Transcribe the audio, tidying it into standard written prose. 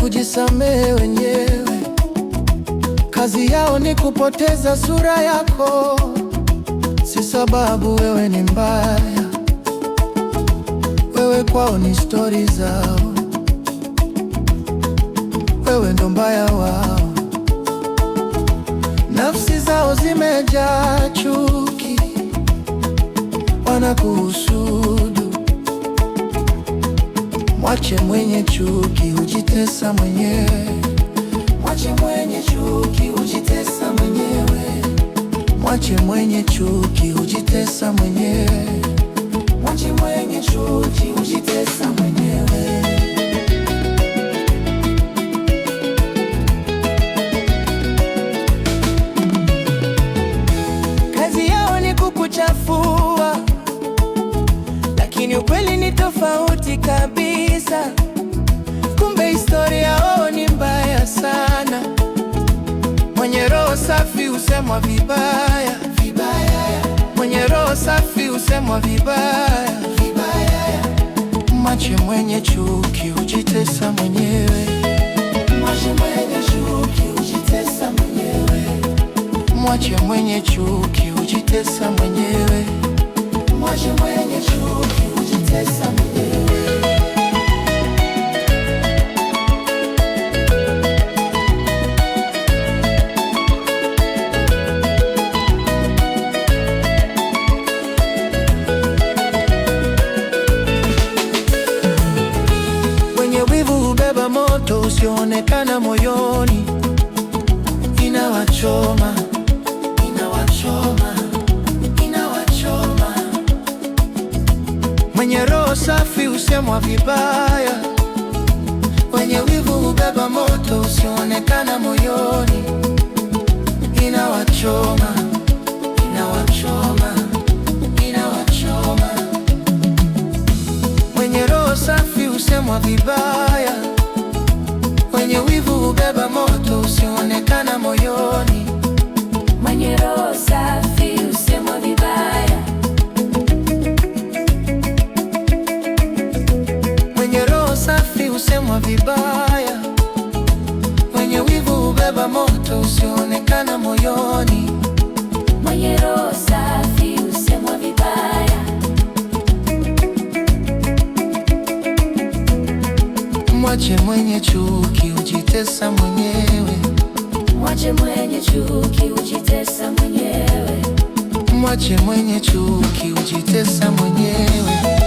kujisamehe wenyewe. Kazi yao ni kupoteza sura yako, si sababu wewe ni mbaya. Wewe kwao ni stori zao, wewe ndo mbaya wao. Nafsi zao zimejaa chuki, wanakuhusudu. Mwache mwenye chuki, hujitesa mwenyewe. Mwache mwenye chuki, hujitesa mwenyewe. Mwache mwenye chuki, hujitesa mwenyewe. Mwache mwenye chuki, hujitesa mwenyewe. Kazi yao ni kukuchafua, lakini ukweli ni tofauti kabisa. Kumbe historia yao ni mbaya sana. Mwenye roho safi husemwa vibaya, vibaya. Mwenye roho safi husemwa vibaya, vibaya. Mwache mwenye chuki, hujitesa mwenyewe. Mwache mwenye chuki, hujitesa mwenyewe. Mwache mwenye chuki, hujitesa mwenyewe. Mwache mwenye chuki, hujitesa mwenyewe. Wenye wivu hubeba moto usioonekana moyoni, inawachoma, inawachoma, inawachoma. Mwenye roho safi husemwa vibaya. Wenye wivu hubeba moto usioonekana moyoni, inawachoma, inawachoma, inawachoma. Mwenye roho safi husemwa vibaya. Wenye wivu hubeba moto usioonekana moyoni. Mwenye roho safi husemwa vibaya. Mwenye roho safi husemwa vibaya. Wenye wivu hubeba moto usioonekana moyoni. Mwenye roho safi husemwa vibaya. Mwache mwenye chuki, hujitesa mwenyewe. Mwache mwenye chuki, hujitesa mwenyewe. Mwache mwenye chuki, hujitesa mwenyewe.